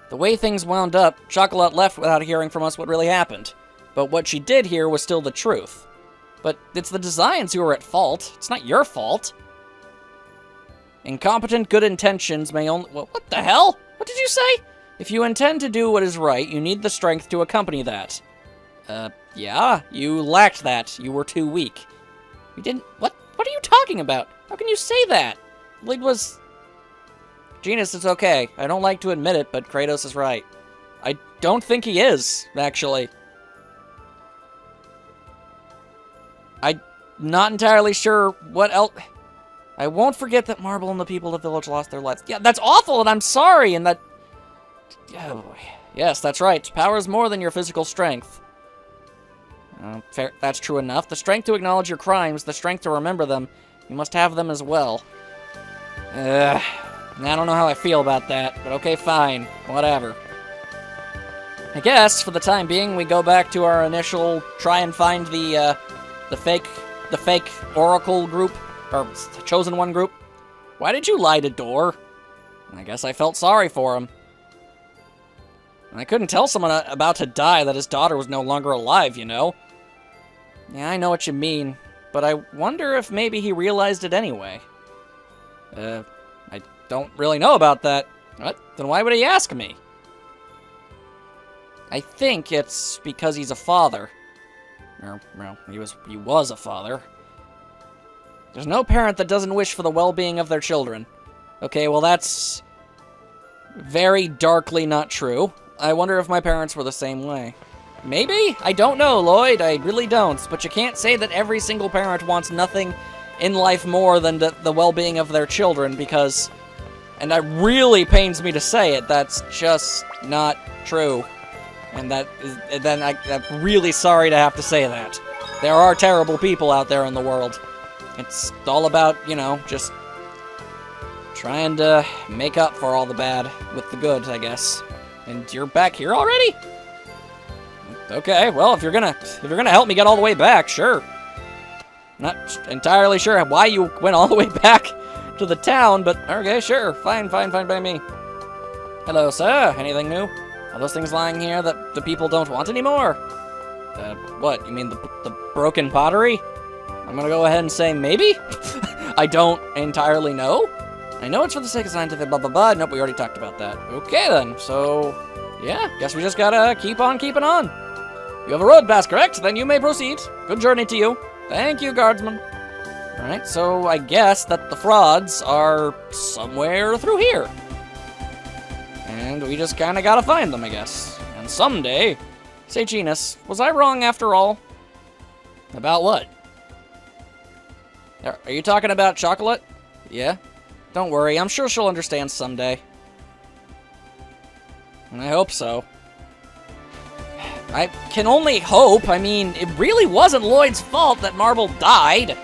The way things wound up, Chocolat left without hearing from us what really happened. But what she did hear was still the truth. But it's the designs who are at fault. It's not your fault. Incompetent good intentions may only... What the hell? What did you say? If you intend to do what is right, you need the strength to accompany that. Yeah, you lacked that. You were too weak. You didn't... What are you talking about? How can you say that? Lid was... Genis, it's okay. I don't like to admit it, but Kratos is right. I don't think he is, actually. I'm not entirely sure what else... I won't forget that Marble and the people of the village lost their lives. Yeah, that's awful, and I'm sorry, and that... Oh, yes, that's right. Power is more than your physical strength. Fair, that's true enough. The strength to acknowledge your crimes, the strength to remember them, you must have them as well. I don't know how I feel about that, but okay, fine. Whatever. I guess, for the time being, we go back to our initial try and find the fake Oracle group, or the Chosen One group. Why did you lie to Door? I guess I felt sorry for him. I couldn't tell someone about to die that his daughter was no longer alive, you know? Yeah, I know what you mean, but I wonder if maybe he realized it anyway. I don't really know about that. What? Then why would he ask me? I think it's because he's a father. Or, well, he was a father. There's no parent that doesn't wish for the well-being of their children. Okay, well that's very darkly not true. I wonder if my parents were the same way. Maybe? I don't know, Lloyd. I really don't. But you can't say that every single parent wants nothing in life more than the well-being of their children, because, and that really pains me to say it, that's just not true. And I'm really sorry to have to say that. There are terrible people out there in the world. It's all about, you know, just trying to make up for all the bad with the good, I guess. And you're back here already? Okay, well, if you're gonna help me get all the way back, sure. Not entirely sure why you went all the way back to the town, but okay, sure. Fine by me. Hello, sir. Anything new? Are those things lying here that the people don't want anymore? What? You mean the broken pottery? I'm gonna go ahead and say maybe? I don't entirely know. I know it's for the sake of scientific blah blah blah. Nope, we already talked about that. Okay then, so yeah, guess we just gotta keep on keeping on. You have a road pass, correct? Then you may proceed. Good journey to you. Thank you, guardsman. Alright, so I guess that the frauds are somewhere through here. And we just kinda gotta find them, I guess. And someday... Say, Genis, was I wrong after all? About what? Are you talking about Chocolate? Yeah? Don't worry, I'm sure she'll understand someday. And I hope so. I can only hope. I mean, it really wasn't Lloyd's fault that Marble died.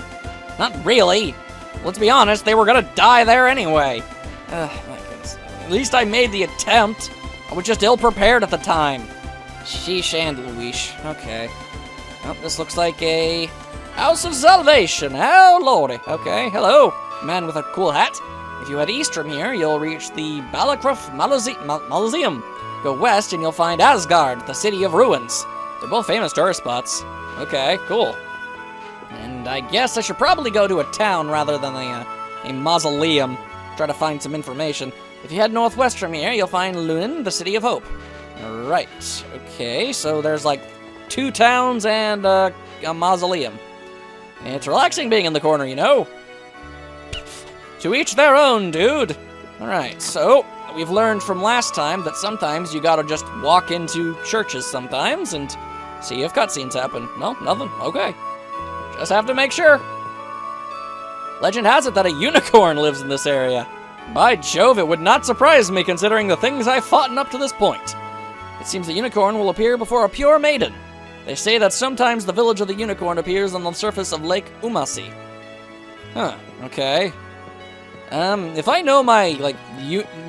Not really. Let's be honest, they were gonna die there anyway. My goodness. At least I made the attempt. I was just ill-prepared at the time. Sheesh and Luis. Okay. Well, this looks like a House of Salvation. Oh, lordy. Okay, hello. Man with a cool hat. If you head east from here, you'll reach the Balacruf Mausoleum. Go west and you'll find Asgard, the City of Ruins. They're both famous tourist spots. Okay, cool. And I guess I should probably go to a town rather than a mausoleum. Try to find some information. If you head northwest from here, you'll find Luin, the City of Hope. Right, okay, so there's like 2 towns and a mausoleum. It's relaxing being in the corner, you know? To each their own, dude. Alright, so we've learned from last time that sometimes you gotta just walk into churches sometimes and see if cutscenes happen. No, nothing? Okay. Just have to make sure. Legend has it that a unicorn lives in this area. By Jove, it would not surprise me considering the things I've fought up to this point. It seems the unicorn will appear before a pure maiden. They say that sometimes the village of the unicorn appears on the surface of Lake Umasi. Huh, okay. If I know my, like,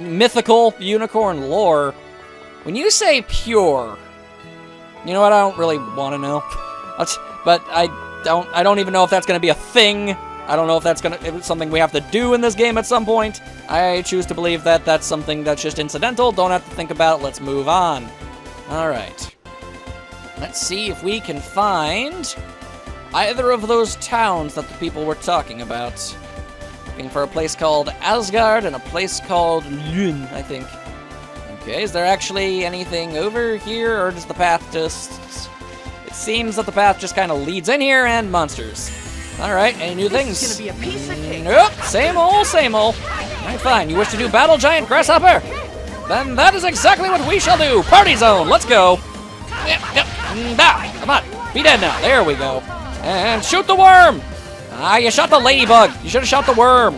mythical unicorn lore, when you say pure, you know what, I don't really want to know. But I don't even know if that's going to be a thing I don't know if that's if it's something we have to do in this game at some point. I choose to believe that that's something that's just incidental. Don't have to think about it. Let's move on. All right. Let's see if we can find either of those towns that the people were talking about. Looking for a place called Asgard and a place called Luin, I think. Okay, is there actually anything over here, or does the path just... It seems that the path just kind of leads in here, and monsters. Alright, any new things? This is gonna be a piece of cake. Nope, same old, same old. Alright, fine. You wish to do battle, giant grasshopper? Then that is exactly what we shall do. Party zone, let's go. Yep. Come on, be dead now. There we go. And shoot the worm. Ah, you shot the ladybug. You should have shot the worm.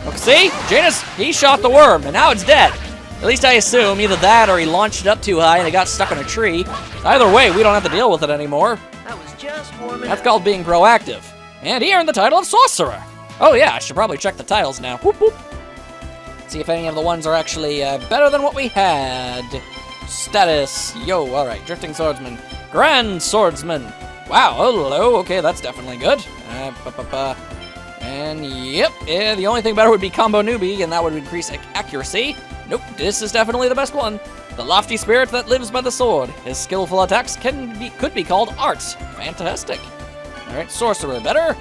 Okay, see? Janus, he shot the worm, and now it's dead. At least I assume either that or he launched it up too high and it got stuck in a tree. Either way, we don't have to deal with it anymore. That was just warming That's up. called being proactive. And he earned the title of Sorcerer. Oh yeah, I should probably check the tiles now. Whoop, whoop. See if any of the ones are actually better than what we had. Status. Yo, alright. Drifting Swordsman. Grand Swordsman. Wow, hello. Okay, that's definitely good. And yep, the only thing better would be Combo Newbie, and that would increase accuracy. Nope, this is definitely the best one. The lofty spirit that lives by the sword. His skillful attacks could be called arts. Fantastic. Alright, Sorcerer. Better?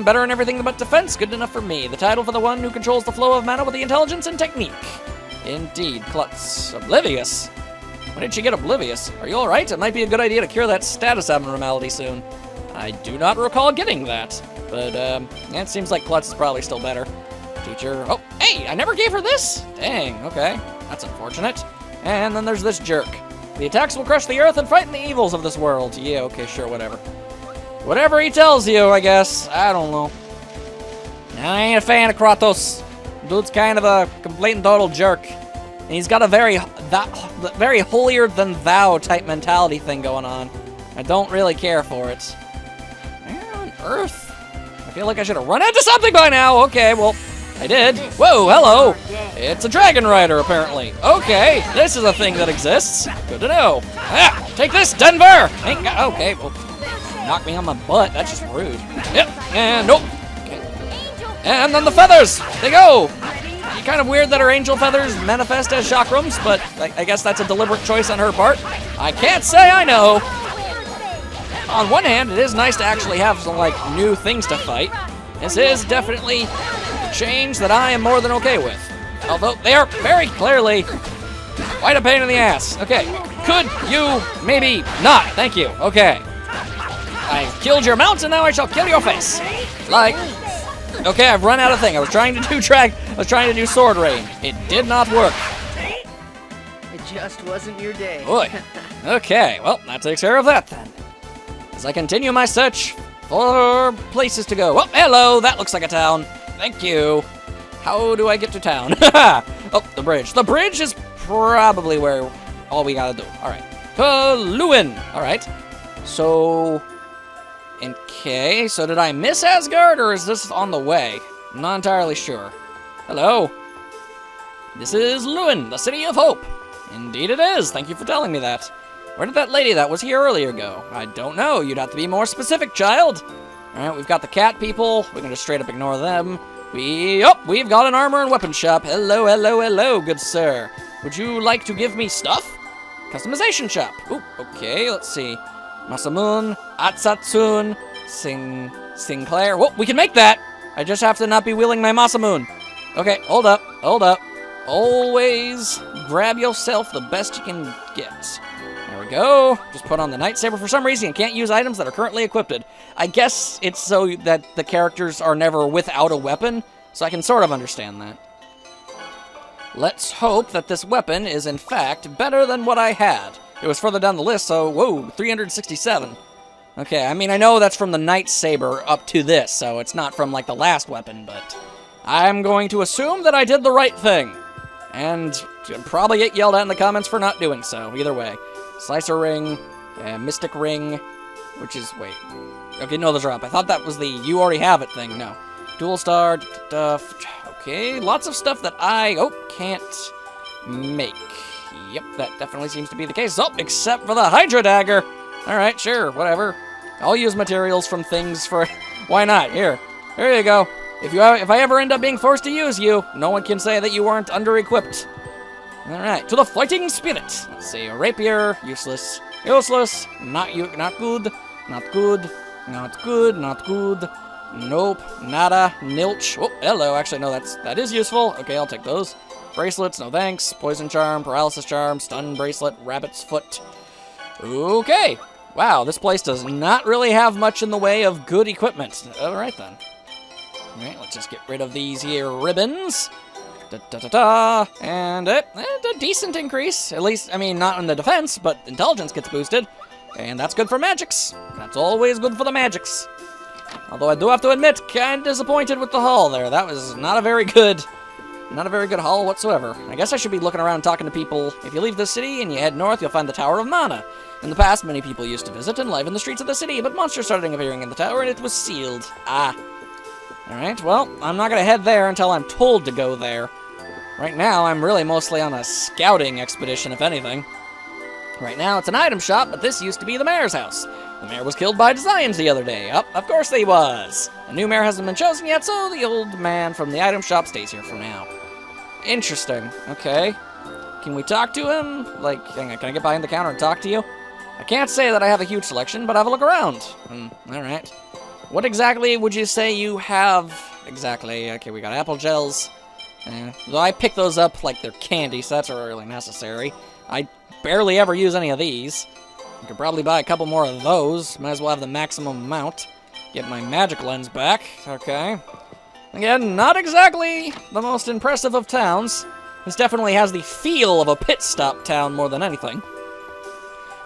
Better in everything but defense. Good enough for me. The title for the one who controls the flow of mana with the intelligence and technique. Indeed, Klutz. Oblivious. When did she get oblivious? Are you alright? It might be a good idea to cure that status abnormality soon. I do not recall getting that. But, it seems like Klutz is probably still better. Teacher. Oh, hey, I never gave her this? Dang, okay. That's unfortunate. And then there's this jerk. The attacks will crush the earth and frighten the evils of this world. Yeah, okay, sure, whatever. Whatever he tells you, I guess. I don't know. I ain't a fan of Kratos. Dude's kind of a complete and total jerk. And he's got a very holier-than-thou type mentality thing going on. I don't really care for it. Where on earth? I feel like I should have run into something by now. Okay, well, I did. Whoa, hello. It's a dragon rider, apparently. Okay, this is a thing that exists. Good to know. Ah, take this, Denver. Okay, well, knock me on my butt. That's just rude. Yep, and nope. Okay. And then the feathers. They go. Kind of weird that her angel feathers manifest as chakrams, but I guess that's a deliberate choice on her part. I can't say I know. On one hand, it is nice to actually have some, like, new things to fight. This is definitely a change that I am more than okay with. Although they are very clearly quite a pain in the ass. Okay, could you maybe not? Thank you. Okay. I've killed your mounts and now I shall kill your face. Like, okay, I've run out of thing. I was trying to do sword rain. It did not work. It just wasn't your day. Boy. Okay, well, that takes care of that then. As I continue my search for places to go. Oh, hello, that looks like a town. Thank you. How do I get to town? Oh, the bridge. The bridge is probably where all we gotta do. All right. Luin. All right. So, okay. So did I miss Asgard, or is this on the way? I'm not entirely sure. Hello. This is Luin, the city of hope. Indeed it is. Thank you for telling me that. Where did that lady that was here earlier go? I don't know. You'd have to be more specific, child. All right, we've got the cat people. We can just straight up ignore them. We've got an armor and weapon shop. Hello, hello, hello, good sir. Would you like to give me stuff? Customization shop. Ooh, okay, let's see. Masamune, Atsatsun, Sinclair. Whoa, we can make that. I just have to not be wielding my Masamune. Okay, hold up, hold up. Always grab yourself the best you can get. There we go. Just put on the lightsaber. For some reason, you can't use items that are currently equipped. I guess it's so that the characters are never without a weapon, so I can sort of understand that. Let's hope that this weapon is, in fact, better than what I had. It was further down the list, so, whoa, 367. Okay, I mean, I know that's from the lightsaber up to this, so it's not from, like, the last weapon, but I'm going to assume that I did the right thing. And probably get yelled at in the comments for not doing so, either way. Slicer ring, mystic ring, which is, wait. Okay, no, those are up. I thought that was the you already have it thing. No. Dual star, okay, lots of stuff that I, can't make. Yep, that definitely seems to be the case. Oh, except for the Hydra Dagger. Alright, sure, whatever. I'll use materials from things for Why not? Here you go. If I ever end up being forced to use you, no one can say that you weren't under-equipped. All right, to the fighting spirit. Let's see, rapier, useless, not good, not good, not good, not good. Nope, nada, nilch. Oh, hello. Actually, no, that is useful. Okay, I'll take those. Bracelets, no thanks. Poison charm, paralysis charm, stun bracelet, rabbit's foot. Okay. Wow, this place does not really have much in the way of good equipment. All right, then. All right, let's just get rid of these here ribbons. Da-da-da-da. And a decent increase. At least, I mean, not in the defense, but intelligence gets boosted. And that's good for magics. That's always good for the magics. Although I do have to admit, kind of disappointed with the haul there. That was not a very good haul whatsoever. I guess I should be looking around talking to people. If you leave the city and you head north, you'll find the Tower of Mana. In the past, many people used to visit and live in the streets of the city, but monsters started appearing in the tower and it was sealed. Alright, well, I'm not going to head there until I'm told to go there. Right now, I'm really mostly on a scouting expedition, if anything. Right now, it's an item shop, but this used to be the mayor's house. The mayor was killed by Designs the other day. Of course he was. A new mayor hasn't been chosen yet, so the old man from the item shop stays here for now. Interesting. Okay. Can we talk to him? Like, hang on, can I get behind the counter and talk to you? I can't say that I have a huge selection, but have a look around. Alright. What exactly would you say you have? Exactly. Okay, we got apple gels. Though I pick those up like they're candy, so that's not really necessary. I barely ever use any of these. I could probably buy a couple more of those. Might as well have the maximum amount. Get my magic lens back. Okay. Again, not exactly the most impressive of towns. This definitely has the feel of a pit stop town more than anything.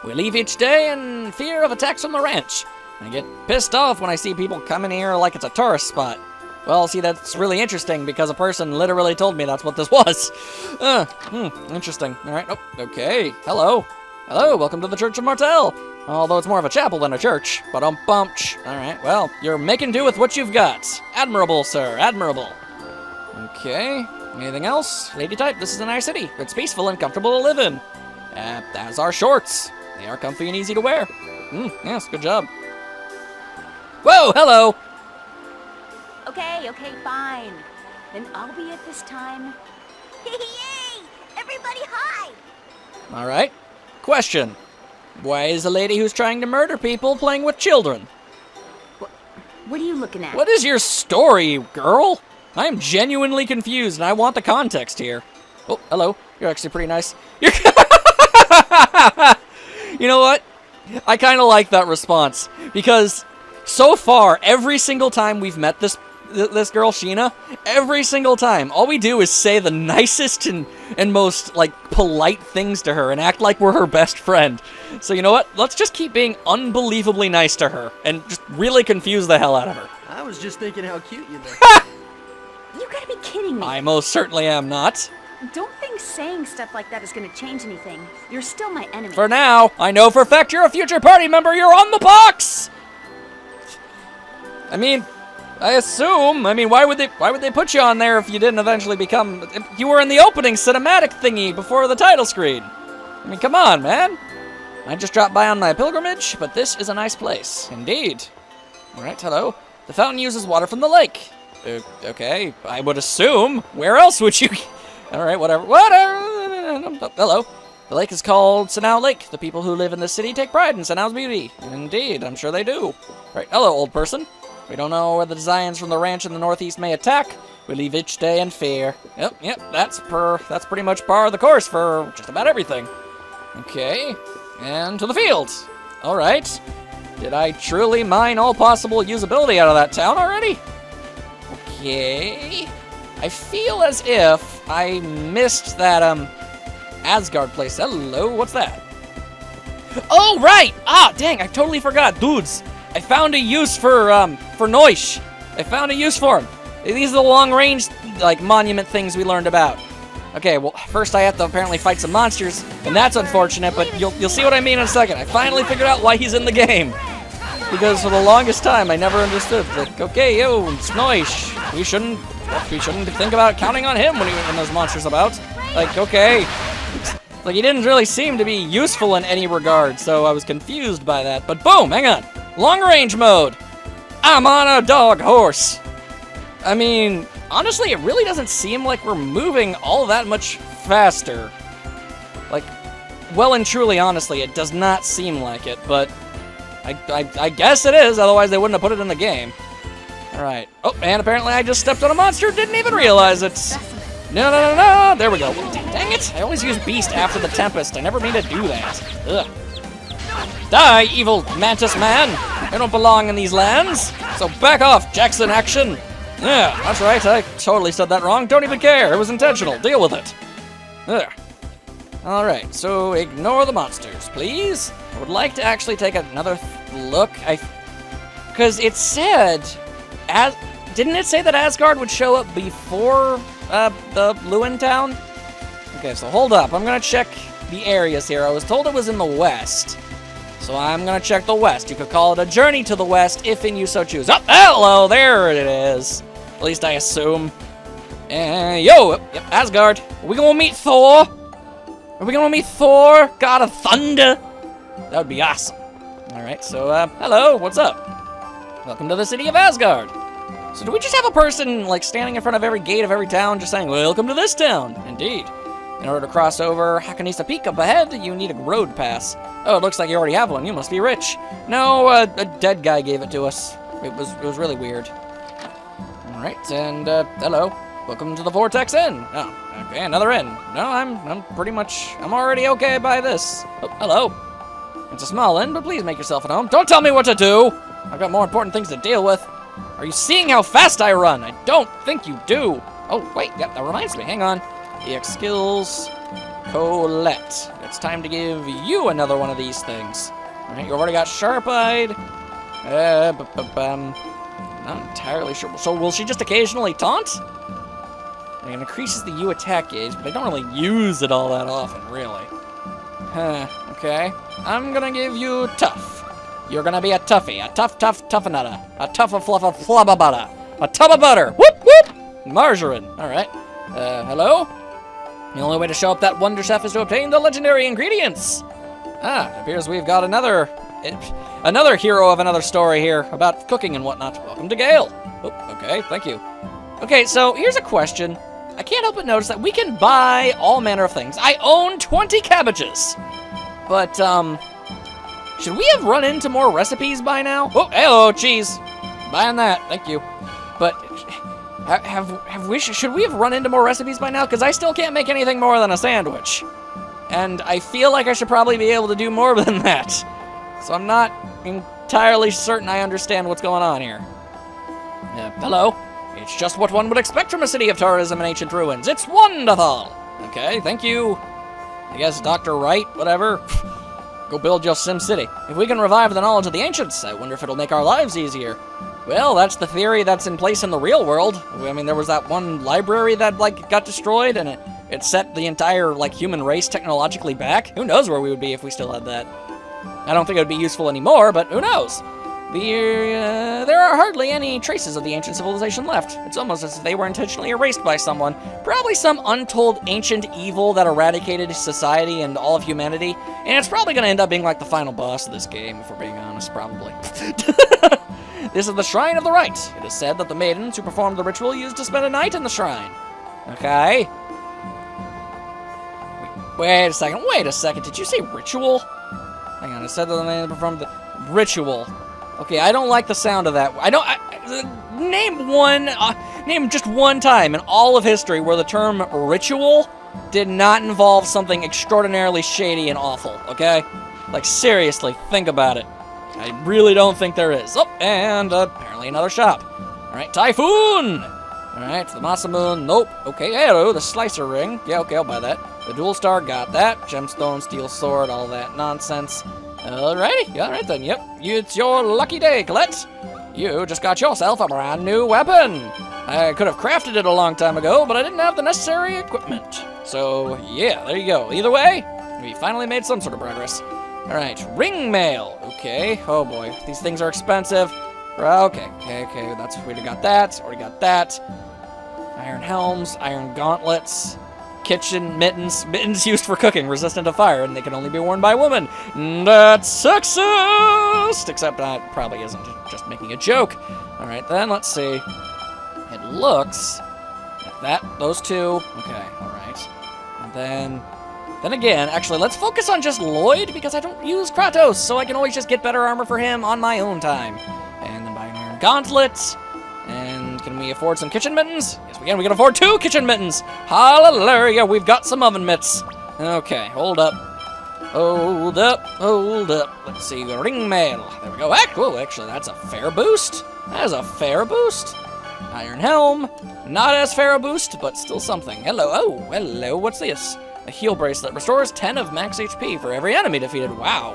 We leave each day in fear of attacks from the ranch. I get pissed off when I see people coming here like it's a tourist spot. Well, see, that's really interesting because a person literally told me that's what this was. Interesting. All right. Oh, okay. Hello. Hello, welcome to the Church of Martel. Although it's more of a chapel than a church. Ba-dum-bumch. All right, well, you're making do with what you've got. Admirable, sir. Admirable. Okay. Anything else? Lady type, this is a nice city. It's peaceful and comfortable to live in. As are shorts. They are comfy and easy to wear. Yes, good job. Whoa, hello. Okay, fine. Then I'll be at this time. Yay! Everybody hide! All right. Question. Why is a lady who's trying to murder people playing with children? What are you looking at? What is your story, girl? I am genuinely confused, and I want the context here. Oh, hello. You're actually pretty nice. You're You know what? I kind of like that response, because so far, every single time we've met this girl, Sheena, every single time, all we do is say the nicest and most, like, polite things to her and act like we're her best friend. So you know what? Let's just keep being unbelievably nice to her and just really confuse the hell out of her. I was just thinking how cute you look. You gotta be kidding me. I most certainly am not. Don't think saying stuff like that is gonna change anything. You're still my enemy. For now, I know for a fact you're a future party member. You're on the box! I mean, I assume. I mean, why would they put you on there if you didn't eventually become? If you were in the opening cinematic thingy before the title screen. I mean, come on, man. I just dropped by on my pilgrimage, but this is a nice place, indeed. All right, hello. The fountain uses water from the lake. Okay, I would assume. Where else would you? All right, whatever. Oh, hello. The lake is called Sanao Lake. The people who live in this city take pride in Sanao's beauty. Indeed, I'm sure they do. All right, hello, old person. We don't know where the Zions from the ranch in the northeast may attack. We leave each day in fear. Yep, that's pretty much par of the course for just about everything. Okay, and to the fields. All right. Did I truly mine all possible usability out of that town already? Okay. I feel as if I missed that, Asgard place. Hello, what's that? Oh, right! Ah, dang, I totally forgot. Dudes, I found a use for Noish. I found a use for him. These are the long-range, like, monument things we learned about. Okay, well, first I have to apparently fight some monsters, and that's unfortunate, but you'll see what I mean in a second. I finally figured out why he's in the game. Because for the longest time, I never understood. Like, okay, yo, it's Noish. We shouldn't think about counting on him when those monsters about. Like, okay. Like, he didn't really seem to be useful in any regard, so I was confused by that. But boom, hang on. Long range mode. I'm on a dog horse. I mean, honestly, it really doesn't seem like we're moving all that much faster. Like, well and truly, honestly, it does not seem like it, but I guess it is, otherwise they wouldn't have put it in the game. Alright. Oh, and apparently I just stepped on a monster, didn't even realize it. No. There we go. Dang it. I always use Beast after the Tempest. I never mean to do that. Ugh. Die, evil mantis man. You don't belong in these lands. So back off, Jackson action. Yeah, that's right. I totally said that wrong. Don't even care. It was intentional. Deal with it. Ugh. Alright, so ignore the monsters, please. I would like to actually take another look. Because it said... Didn't it say that Asgard would show up before the Luin town? Okay, so hold up. I'm going to check the areas here. I was told it was in the west. So I'm going to check the west. You could call it a journey to the west if and you so choose. Oh, hello, there it is. At least I assume. Yep, Asgard. Are we going to meet Thor? Are we going to meet Thor, God of Thunder? That would be awesome. All right, so, hello, what's up? Welcome to the city of Asgard. So do we just have a person, like, standing in front of every gate of every town just saying, welcome to this town? Indeed. In order to cross over Hakanisa Peak up ahead, you need a road pass. Oh, it looks like you already have one. You must be rich. No, a dead guy gave it to us. It was really weird. All right, and, hello. Welcome to the Vortex Inn. Oh, okay, another inn. No, I'm pretty much, I'm already okay by this. Oh, hello. It's a small inn, but please make yourself at home. Don't tell me what to do! I've got more important things to deal with. Are you seeing how fast I run? I don't think you do. Oh, wait, yep, that reminds me. Hang on. EX skills, Colette. It's time to give you another one of these things. All right, you already got sharp-eyed. Not entirely sure. So will she just occasionally taunt? It increases the U attack gauge, but I don't really use it all that often, really. Okay. I'm gonna give you tough. You're gonna be a toughie. A toughenada. A flubba-butter. A tub of butter. Whoop, whoop! Margarine. Alright. Hello? The only way to show up that Wonder Chef is to obtain the legendary ingredients. Ah, it appears we've got another hero of another story here about cooking and whatnot. Welcome to Gale. Oh, okay, thank you. Okay, so here's a question. I can't help but notice that we can buy all manner of things. I own 20 cabbages. But, should we have run into more recipes by now? Oh, hello, cheese. Buying that, thank you. But, should we have run into more recipes by now? Because I still can't make anything more than a sandwich. And I feel like I should probably be able to do more than that. So I'm not entirely certain I understand what's going on here. Hello. It's just what one would expect from a city of tourism and ancient ruins. It's wonderful! Okay, thank you. I guess Dr. Wright, whatever. Go build your Sim City. If we can revive the knowledge of the ancients, I wonder if it'll make our lives easier. Well, that's the theory that's in place in the real world. I mean, there was that one library that, like, got destroyed, and it set the entire, like, human race technologically back. Who knows where we would be if we still had that. I don't think it would be useful anymore, but who knows? There are hardly any traces of the ancient civilization left. It's almost as if they were intentionally erased by someone. Probably some untold ancient evil that eradicated society and all of humanity. And it's probably going to end up being like the final boss of this game, if we're being honest, probably. This is the Shrine of the Right. It is said that the maidens who performed the ritual used to spend a night in the shrine. Okay. Wait a second. Did you say ritual? Hang on, it said that the maidens performed the ritual. Okay, I don't like the sound of that. Name just one time in all of history where the term ritual did not involve something extraordinarily shady and awful, okay? Like, seriously, think about it. I really don't think there is. Oh, and apparently another shop. All right, Typhoon! All right, the Masamune, nope. Okay, hello, the Slicer Ring. Yeah, okay, I'll buy that. The Dual Star, got that. Gemstone, Steel Sword, all that nonsense. Alrighty, alright then, yep. It's your lucky day, Colette. You just got yourself a brand new weapon. I could have crafted it a long time ago, but I didn't have the necessary equipment. So, yeah, there you go. Either way, we finally made some sort of progress. Alright, ring mail. Okay, oh boy, these things are expensive. Okay, we already got that, Iron helms, iron gauntlets. kitchen mittens. Mittens used for cooking, resistant to fire, and they can only be worn by women. That's sexist! Except that probably isn't. Just making a joke. Alright, then, let's see. It looks like that. Those two. Okay, alright. And then again, actually, let's focus on just Lloyd, because I don't use Kratos, so I can always just get better armor for him on my own time. And then buy an iron gauntlet. And can we afford some kitchen mittens? Yes, we can. We can afford 2 kitchen mittens. Hallelujah, we've got some oven mitts. Okay, hold up. Hold up, hold up. Let's see, ring mail. There we go. Oh, actually, that's a fair boost. That is a fair boost. Iron helm. Not as fair a boost, but still something. Hello. Oh, hello. What's this? A heal bracelet. Restores 10 of max HP for every enemy defeated. Wow.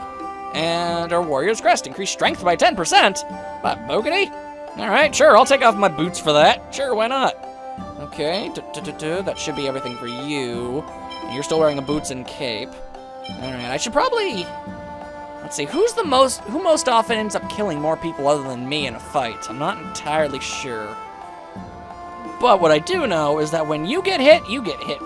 And our warrior's crest. Increased strength by 10%. By bogey. Alright, sure, I'll take off my boots for that. Sure, why not? Okay, that should be everything for you. You're still wearing a boots and cape. Alright, I should probably... Let's see, who most often ends up killing more people other than me in a fight? I'm not entirely sure. But what I do know is that when you get hit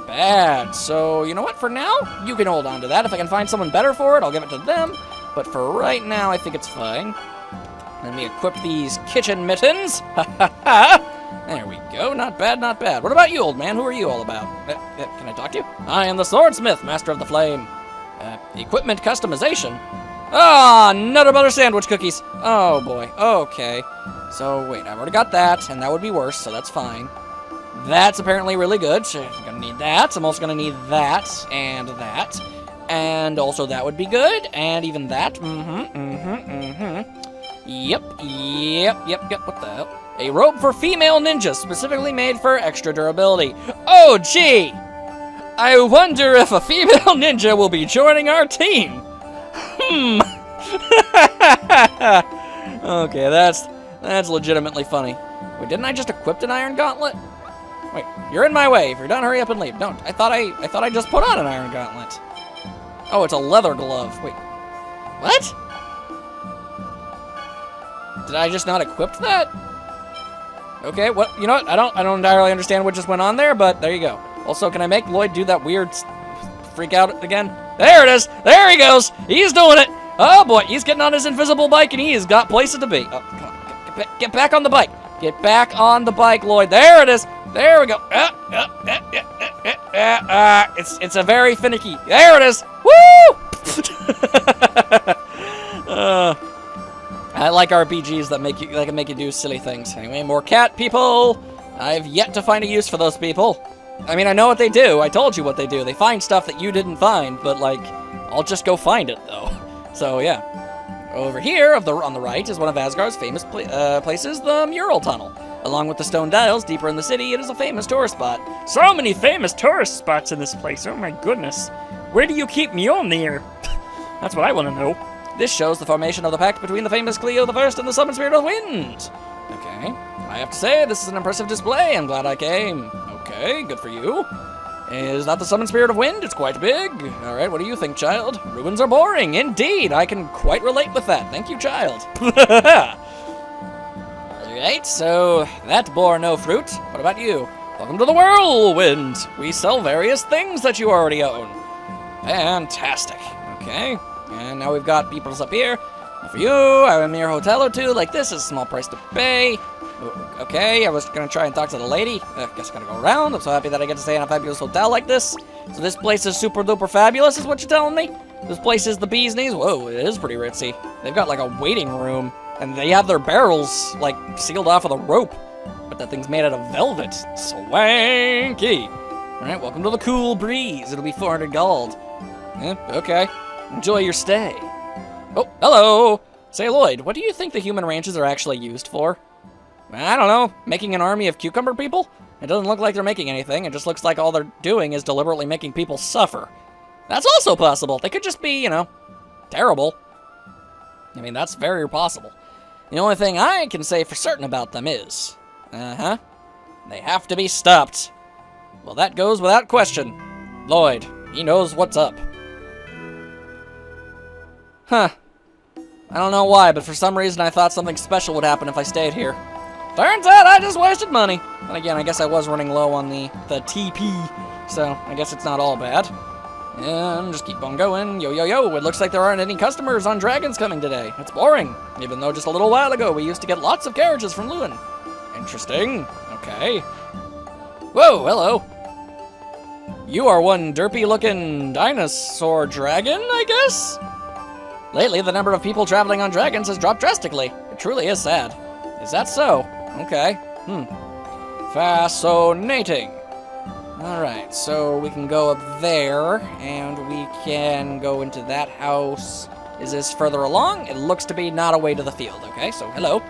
bad. So, you know what, for now, you can hold on to that. If I can find someone better for it, I'll give it to them. But for right now, I think it's fine. Let me equip these kitchen mittens. Ha ha ha! There we go. Not bad, not bad. What about you, old man? Who are you all about? Can I talk to you? I am the swordsmith, master of the flame. Equipment customization. Ah, nutter butter sandwich cookies. Oh boy. Okay. So wait, I've already got that, and that would be worse, so that's fine. That's apparently really good. So I'm gonna need that. I'm also gonna need that and that, and also that would be good, and even that. Yep. What the hell? A robe for female ninjas, specifically made for extra durability. Oh, gee! I wonder if a female ninja will be joining our team. Okay, that's legitimately funny. Wait, didn't I just equip an iron gauntlet? Wait, you're in my way. If you're done, hurry up and leave. Don't. I thought I just put on an iron gauntlet. Oh, it's a leather glove. Wait, what? Did I just not equip that? Okay, well, you know what? I don't entirely understand what just went on there, but there you go. Also, can I make Lloyd do that weird freak out again? There it is! There he goes! He's doing it! Oh boy, he's getting on his invisible bike and he has got places to be. Oh, come on. Get back on the bike. Get back on the bike, Lloyd. There it is. There we go. It's a very finicky. There it is. Woo! I like RPGs that can make you do silly things. Anyway, more cat people. I've yet to find a use for those people. I mean, I know what they do. I told you what they do. They find stuff that you didn't find, but like, I'll just go find it though. So yeah. Over here, on the right, is one of Asgard's famous places, the Mural Tunnel. Along with the stone dials deeper in the city, it is a famous tourist spot. So many famous tourist spots in this place. Oh my goodness. Where do you keep Mjolnir? That's what I want to know. This shows the formation of the pact between the famous Cleo the First and the summoned spirit of wind. Okay. I have to say, this is an impressive display. I'm glad I came. Okay, good for you. Is that the summoned spirit of wind? It's quite big. All right, what do you think, child? Ruins are boring. Indeed, I can quite relate with that. Thank you, child. All right, so that bore no fruit. What about you? Welcome to the whirlwind. We sell various things that you already own. Fantastic. Okay, and now we've got peoples up here. And for you, I have a mere hotel or two. Like this is a small price to pay. Okay, I was gonna try and talk to the lady. I guess I'm gonna go around. I'm so happy that I get to stay in a fabulous hotel like this. So this place is super duper fabulous, is what you're telling me? This place is the bee's knees? Whoa, it is pretty ritzy. They've got like a waiting room, and they have their barrels like sealed off with a rope. But that thing's made out of velvet. Swanky. All right, welcome to the cool breeze. It'll be 400 gold. Okay. Enjoy your stay. Oh, hello. Say, Lloyd, what do you think the human ranches are actually used for? I don't know, making an army of cucumber people? It doesn't look like they're making anything, it just looks like all they're doing is deliberately making people suffer. That's also possible. They could just be, you know, terrible. I mean, that's very possible. The only thing I can say for certain about them is, they have to be stopped. Well, that goes without question. Lloyd, he knows what's up. Huh. I don't know why, but for some reason I thought something special would happen if I stayed here. Turns out I just wasted money. And again, I guess I was running low on the TP. so I guess it's not all bad. And just keep on going. Yo, yo, yo. It looks like there aren't any customers on dragons coming today. It's boring. Even though just a little while ago we used to get lots of carriages from Luin. Interesting. Okay. Whoa, hello. You are one derpy-looking dinosaur dragon, I guess? Lately, the number of people traveling on dragons has dropped drastically. It truly is sad. Is that so? Okay. Fascinating. Alright, so we can go up there, and we can go into that house. Is this further along? It looks to be not away to the field. Okay, so hello.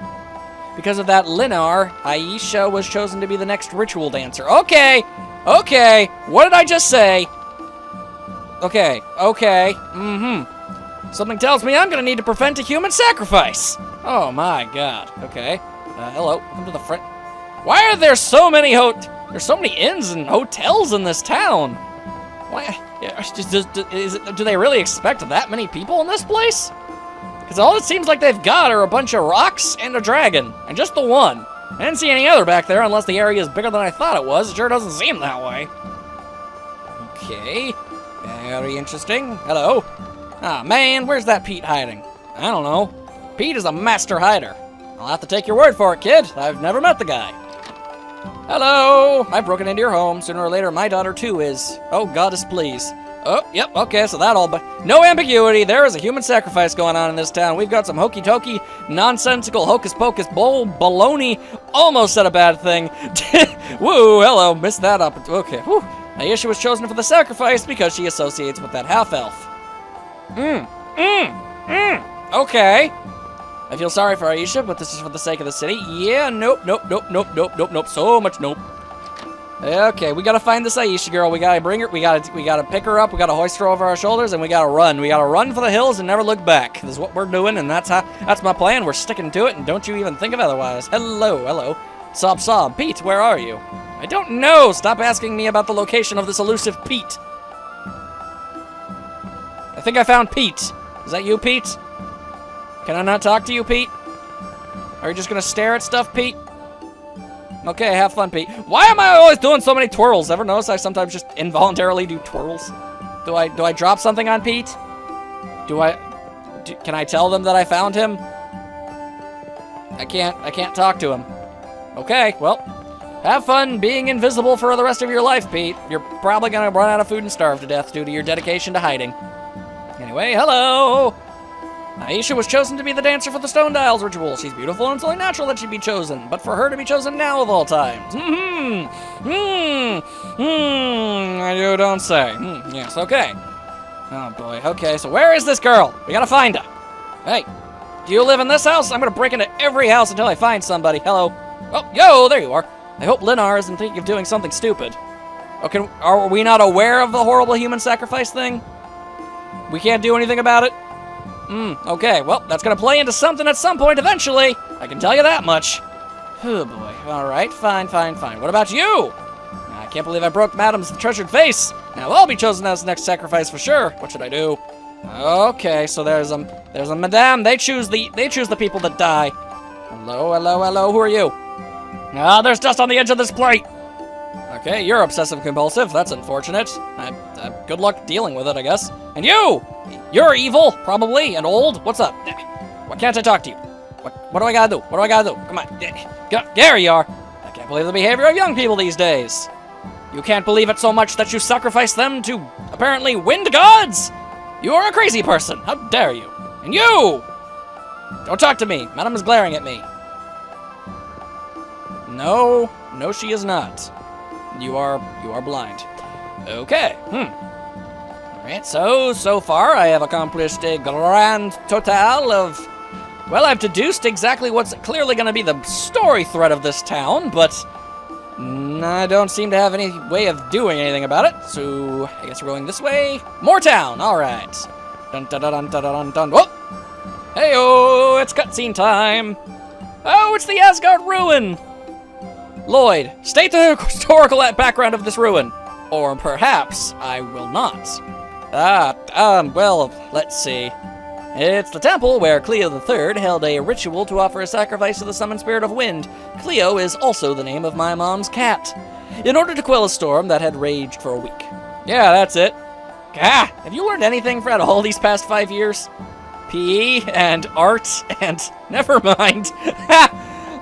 Because of that Linar, Aisha was chosen to be the next ritual dancer. Okay, okay, what did I just say? Okay, okay, Something tells me I'm gonna need to prevent a human sacrifice. Oh my god, okay. Hello, come to the front. Why are there so many there's so many inns and hotels in this town? Why? Do they really expect that many people in this place? Because all it seems like they've got are a bunch of rocks and a dragon, and just the one. I didn't see any other back there unless the area is bigger than I thought it was. It sure doesn't seem that way. Okay, very interesting. Hello. Ah, man, where's that Pete hiding? I don't know. Pete is a master hider. I'll have to take your word for it, kid. I've never met the guy. Hello! I've broken into your home. Sooner or later, my daughter, too, is. Oh, goddess, please. Oh, yep, okay, so that all, but no ambiguity. There is a human sacrifice going on in this town. We've got some hokey-tokey, nonsensical hocus-pocus, baloney. Almost said a bad thing. Woo, hello, missed that up. Okay, whew. Aisha was chosen for the sacrifice because she associates with that half-elf. Okay. I feel sorry for Aisha, but this is for the sake of the city. Yeah, nope. So much nope. Okay, we gotta find this Aisha girl. We gotta bring her. We gotta pick her up. We gotta hoist her over our shoulders, and we gotta run. We gotta run for the hills and never look back. This is what we're doing, and that's my plan. We're sticking to it, and don't you even think of otherwise. Hello. Sob. Pete, where are you? I don't know. Stop asking me about the location of this elusive Pete. I think I found Pete. Is that you, Pete? Can I not talk to you, Pete? Are you just gonna stare at stuff, Pete? Okay, have fun, Pete. Why am I always doing so many twirls? Ever notice I sometimes just involuntarily do twirls? Do I drop something on Pete? Can I tell them that I found him? I can't talk to him. Okay, well, have fun being invisible for the rest of your life, Pete. You're probably gonna run out of food and starve to death due to your dedication to hiding. Anyway, hello! Aisha was chosen to be the dancer for the Stone Dials ritual. She's beautiful and it's only natural that she'd be chosen. But for her to be chosen now of all times. You don't say. Yes, okay. Oh boy, okay, so where is this girl? We gotta find her. Hey, do you live in this house? I'm gonna break into every house until I find somebody. Hello. Oh, yo, there you are. I hope Linar isn't thinking of doing something stupid. Okay, are we not aware of the horrible human sacrifice thing? We can't do anything about it? Okay, well, that's gonna play into something at some point eventually. I can tell you that much. Oh boy, alright, fine. What about you? I can't believe I broke Madam's treasured face. Now I'll be chosen as the next sacrifice for sure. What should I do? Okay, so there's a Madame. They choose the people that die. Hello, who are you? Ah, there's dust on the edge of this plate. Okay, you're obsessive compulsive. That's unfortunate. Good luck dealing with it, I guess. And you're evil, probably, and old. What's up? Why can't I talk to you? What do I gotta do? Come on. There you are. I can't believe the behavior of young people these days. You can't believe it so much that you sacrifice them to, apparently, wind gods? You are a crazy person. How dare you? And you! Don't talk to me. Madam is glaring at me. No, she is not. You are blind. Okay, Alright, so far I have accomplished a grand total of... Well, I've deduced exactly what's clearly going to be the story thread of this town, but... I don't seem to have any way of doing anything about it, so I guess we're going this way. More town, alright. Dun. Whoop! Hey-oh, it's cutscene time. Oh, it's the Asgard ruin! Lloyd, state the historical background of this ruin. Or perhaps I will not. Well, let's see. It's the temple where Cleo III held a ritual to offer a sacrifice to the summoned spirit of wind. Cleo is also the name of my mom's cat. in order to quell a storm that had raged for a week. Yeah, that's it. Gah! Have you learned anything at all these past 5 years? PE and art and never mind.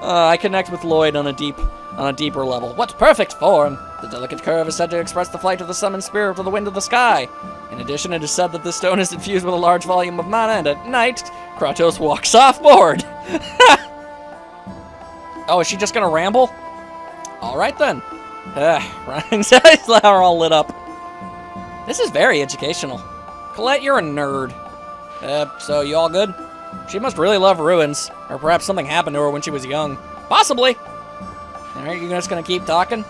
I connect with Lloyd on a deeper level. What perfect form! The delicate curve is said to express the flight of the summoned spirit of the wind of the sky. In addition, it is said that this stone is infused with a large volume of mana, and at night, Kratos walks off board. Oh, is she just gonna ramble? All right then. Ryan's eyes are all lit up. This is very educational. Colette, you're a nerd. So you all good? She must really love ruins, or perhaps something happened to her when she was young. Possibly. Alright, you just gonna keep talking?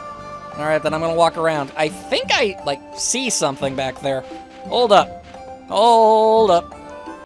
Alright, then I'm gonna walk around. I think I, see something back there. Hold up. Hold up.